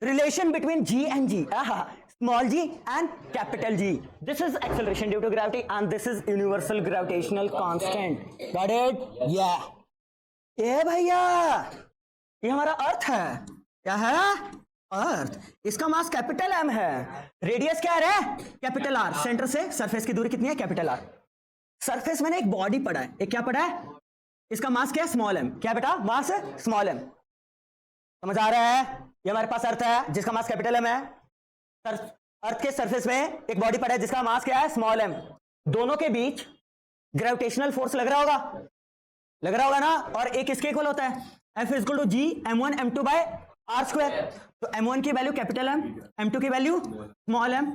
relation between g and g, small g and capital G. This is acceleration due to gravity and this is universal gravitational constant. Got it? Yeah. ए भैया, ये हमारा अर्थ है. क्या है? अर्थ. इसका mass capital M है, radius क्या है? Capital R. सेंटर से सरफेस की दूरी कितनी है? Capital R. सरफेस मैंने एक बॉडी पढ़ा है. एक क्या पढ़ा है? इसका मास क्या है? Small m. क्या बेटा? Mass small m. समझ आ रहा है? ये हमारे पास अर्थ है जिसका मास कैपिटल एम है. अर्थ के सरफेस में एक बॉडी पड़ा है जिसका मास क्या है? Small m. दोनों के बीच ग्रेविटेशनल फोर्स लग रहा होगा ना. और एक इसके इक्वल होता है, F is equal to G m1 m2 by are square. तो m1 की वैल्यू कैपिटल एम, m2 की वैल्यू स्मॉल एम,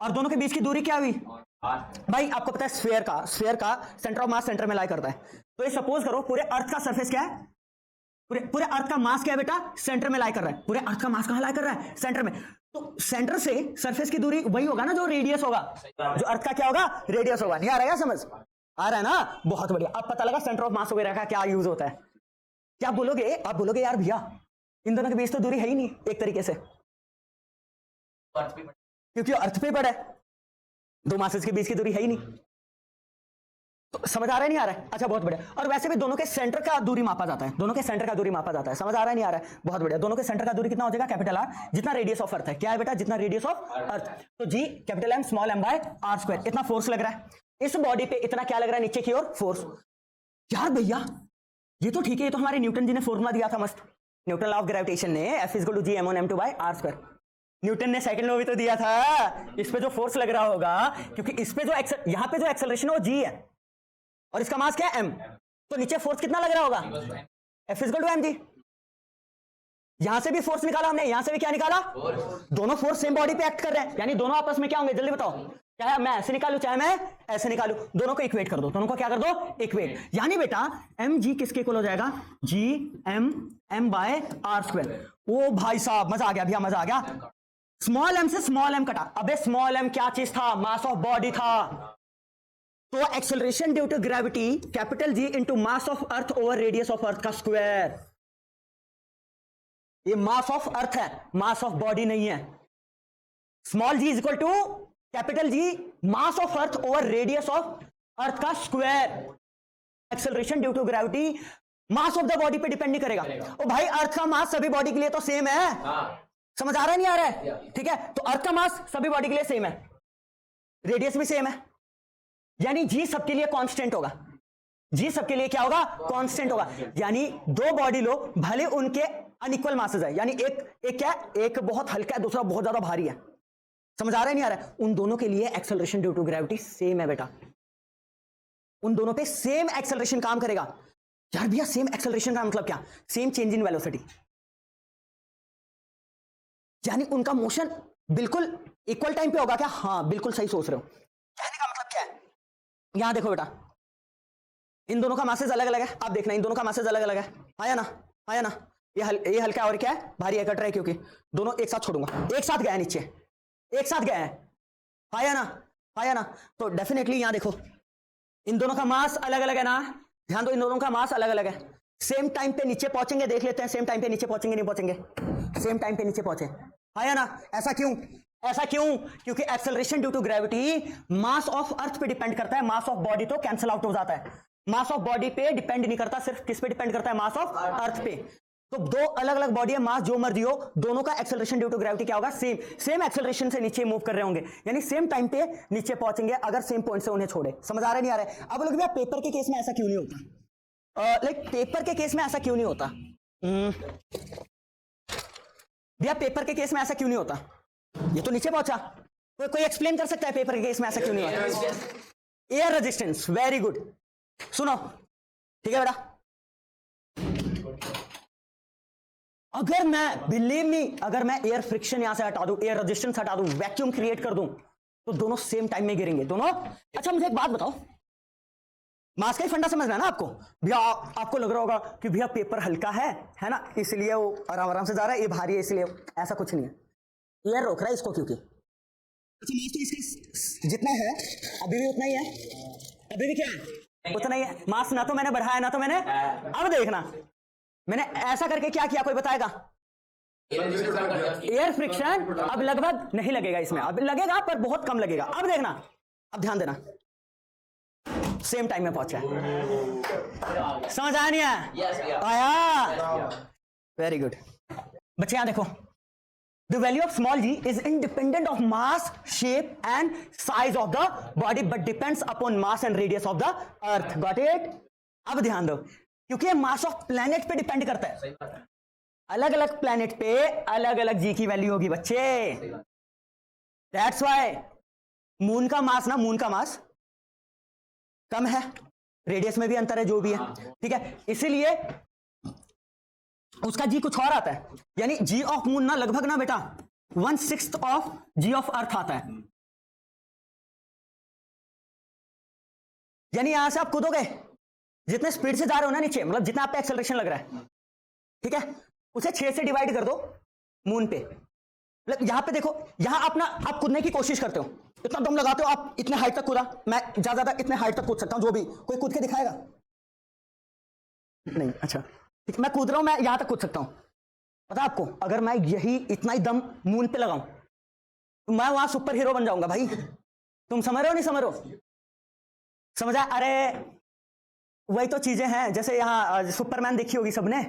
और दोनों के बीच की दूरी क्या हुई भाई? आपको पता है स्फीयर का सेंटर ऑफ मास सेंटर में लाई करता है. तो ये सपोज करो पूरे अर्थ का सरफेस क्या है? पूरे अर्थ का मास क्या है बेटा? सेंटर में लाई कर रहा है. पूरे अर्थ का मास कहां लाई कर रहा है? सेंटर में. तो सेंटर से सरफेस की दूरी वही होगा ना जो रेडियस होगा, जो अर्थ का क्या होगा? रेडियस होगा. नहीं आ रहा है? समझ आ रहा है ना? बहुत बढ़िया. अब पता लगा सेंटर ऑफ मास वगैरह का क्या यूज होता है. क्या बोलोगे? आप बोलोगे यार भैया इन दोनों के बीच तो दूरी है ही नहीं एक तरीके से, क्योंकि अर्थ पे पड़ा है. दो मासेस के बीच की दूरी है ही नहीं. तो समझ आ रहा है? नहीं आ रहा है? अच्छा, बहुत बढ़िया. और वैसे भी दोनों के सेंटर का दूरी मापा जाता है. दोनों के सेंटर का दूरी मापा जाता है. समझ आ रहा है? नहीं आ रहा है? बहुत बढ़िया. दोनों के सेंटर का दूरी कितना हो जाएगा? कैपिटल आर, जितना रेडियस ऑफ अर्थ है. क्या है बेटा? जितना रेडियस ऑफ अर्थ. तो G capital M small m by are square. इतना फोर्स लग रहा है इस बॉडी पे. इतना क्या लग रहा है नीचे की ओर? फोर्स. यार भैया ये तो ठीक है, ये तो हमारे न्यूटन जी ने फॉर्मूला दिया था मस्त. न्यूटन लॉ ऑफ ग्रेविटेशन ने F is equal to G m1 m2 by are square. Newton ने सेकंड लॉ भी तो दिया था. इस पे जो फोर्स लग रहा होगा, क्योंकि इस पे जो यहां पे जो एक्सेलरेशन है वो G है और इसका मास क्या है? M. तो नीचे फोर्स कितना लग रहा होगा? F is equal to mg. यहां से भी फोर्स निकाला हमने, यहां से भी क्या निकाला? दोनों फोर्स सेम बॉडी पे एक्ट कर रहे हैं, यानी दोनों आपस में क्या होंगे? जल्दी बताओ. चाहे मैं ऐसे निकालू चाहे मैं ऐसे निकालू, दोनों को इक्वेट कर दो. दोनों को क्या कर दो? इक्वेट. यानी बेटा एम जी किसके इक्वल हो जाएगा? G M m by are square. ओ भाई साहब मजा आ गया भैया, मजा आ गया. स्मॉल एम से स्मॉल एम कटा. अबे स्मॉल एम क्या चीज था? मास ऑफ बॉडी था. तो acceleration due to gravity capital G into mass of earth over radius of earth का स्क्वायर. ये मास ऑफ अर्थ है, मास ऑफ बॉडी नहीं है. Small g is equal to capital G mass of earth over radius of earth का square. Acceleration due to gravity mass of the body पे depend नहीं करेगा. ओ भाई अर्थ का मास सभी बॉडी के लिए तो सेम है. समझ आ रहा है? नहीं आ रहा है? ठीक है. तो अर्थ का मास सभी बॉडी के लिए सेम है, रेडियस भी सेम है, यानी जी सबके लिए कांस्टेंट होगा. जी सबके लिए क्या होगा? कांस्टेंट होगा. यानी दो बॉडी लो भले उनके अनइक्वल मासेस है, यानी एक क्या है? एक बहुत हल्का है, दूसरा बहुत ज्यादा भारी है. समझ आ रहा है? नहीं आ रहा है? उन दोनों के लिए acceleration due to gravity same है बेटा. उन दोनों पे सेम एक्सेलरेशन काम करेगा. यार भैया सेम एक्सेलरेशन का मतलब क्या? सेम चेंज इन वेलोसिटी, यानी उनका मोशन बिल्कुल इक्वल टाइम पे होगा. क्या? हाँ बिल्कुल सही सोच रहे हो. कहने का मतलब क्या है? यहां देखो बेटा, इन दोनों का मासेस अलग अलग है. आप देखना इन दोनों का मासेस अलग अलग है. आया ना? आया ना? ये हल्का और क्या है? भारी है. कट रहा है क्योंकि दोनों एक साथ छोड़ूंगा. एक साथ गया नीचे, एक साथ गए हैं. आया ना? आया ना? तो डेफिनेटली यहां देखो इन दोनों का मास अलग अलग है ना. ध्यान दो, इन दोनों का मास अलग अलग है. सेम टाइम पे नीचे पहुंचेंगे. देख लेते हैं सेम टाइम पे नीचे पहुंचेंगे नहीं पहुंचेंगे. सेम टाइम पे नीचे पहुंचे. आया ना? ऐसा क्यों? ऐसा क्यों? क्योंकि acceleration due to gravity mass of earth पे डिपेंड करता है. मास ऑफ बॉडी तो कैंसिल आउट हो जाता है. मास ऑफ बॉडी पे डिपेंड नहीं करता, सिर्फ किस पे डिपेंड करता है? मास ऑफ अर्थ पे. तो दो अलग अलग बॉडी है, मास जो मर्जी हो, दोनों का एक्सेलरेशन ड्यू टू ग्रेविटी क्या होगा? सेम एक्सेलरेशन से नीचे मूव कर रहे होंगे, यानी सेम टाइम पे नीचे पहुंचेंगे अगर सेम पॉइंट से उन्हें छोड़े. समझ आ रहा है? नहीं आ रहा है? अब लोग भैया पेपर के केस में ऐसा क्यों नहीं होता? लाइक पेपर के केस में ऐसा क्यों नहीं होता? भैया पेपर के केस में ऐसा क्यों नहीं होता? ये तो नीचे पहुंचा. कोई एक्सप्लेन कर सकता है पेपर के केस में ऐसा क्यों नहीं होता? Air resistance. Very good. सुनो ठीक है बेटा, अगर मैं बिलीव मी अगर मैं एयर फ्रिक्शन यहां से हटा दूं, एयर रेजिस्टेंस हटा दूं, वैक्यूम क्रिएट कर दूं, तो दोनों सेम टाइम में गिरेंगे दोनों. अच्छा मुझे एक बात बताओ, मास का ही फंडा समझना है ना आपको. भैया आपको लग रहा होगा कि भैया पेपर हल्का है ना, इसलिए वो आराम आराम से जा रहा है, ये भारी है इसलिए. ऐसा कुछ नहीं है. एयर रोक रहा है इसको क्योंकि अच्छा मास तो इसका जितना है अभी भी उतना ही है. अभी भी क्या है? उतना ही है. मास ना तो मैंने बढ़ाया ना तो मैंने. अब देखना मैंने ऐसा करके क्या किया, कोई बताएगा? एयर फ्रिक्शन अब लगभग नहीं लगेगा इसमें, अब लगेगा पर बहुत कम लगेगा। अब देखना, अब ध्यान देना, सेम टाइम में पहुंचा है, समझ आया नहीं आया? आया, वेरी गुड। बच्चे यहां देखो, the value of small g is independent of mass, shape and size of the body but depends upon mass and radius of the earth. Got it? अब ध्यान दो, क्योंकि मास ऑफ प्लैनेट पे depend करता है, अलग अलग प्लैनेट पे अलग अलग जी की वैल्यू होगी बच्चे। दैट्स वाई मून का मास ना, मून का मास कम है, रेडियस में भी अंतर है, जो भी है, ठीक है, इसीलिए उसका जी कुछ और आता है। यानी जी ऑफ मून ना लगभग ना बेटा 1/6 ऑफ जी ऑफ अर्थ आता है। यानी यहां से आप कूदोगे, जितने स्पीड से जा रहे हो ना नीचे, मतलब जितना आप पे एक्सेलरेशन लग रहा है, ठीक है, उसे 6 से डिवाइड कर दो मून पे। मतलब यहां पे देखो, यहां आप कूदने की कोशिश करते हो, इतना दम लगाते हो, आप इतने हाइट तक कूदा, मैं ज्यादा इतने हाइट तक कूद सकता हूं, जो भी कोई कूद के दिखाएगा? नहीं, अच्छा ठीक, मैं कूद रहा हूं, मैं यहां तक कूद सकता हूं। पता आपको, अगर मैं यही इतना ही दम मून पे लगाऊं तो मैं वहां सुपर हीरो बन जाऊंगा भाई। तुम समझ रहे हो, नहीं समझ रहे हो? समझा? अरे वही तो चीजें हैं, जैसे यहाँ सुपरमैन देखी होगी सबने,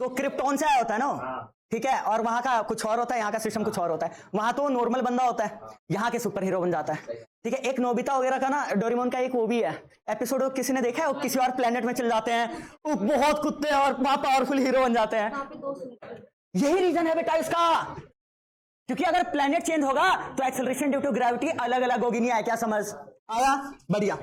तो क्रिप्टॉन से आया होता है ना, ठीक है, और वहां का कुछ और होता है, यहाँ का सिस्टम कुछ और होता है। वहां तो नॉर्मल बंदा होता है, यहाँ के सुपर हीरो बन जाता है, ठीक है। एक नोबिता वगैरह का ना, डोरेमोन का एक वो भी है एपिसोड, किसी ने देखा है? वो किसी और प्लेनेट में चल जाते हैं, वो बहुत कुत्ते और वहां पावरफुल हीरो बन जाते हैं। यही रीजन है बेटा इसका, क्योंकि अगर प्लेनेट चेंज होगा तो एक्सेलरेशन ड्यू टू ग्रेविटी अलग अलग होगी। नहीं आया क्या समझ? आया? बढ़िया।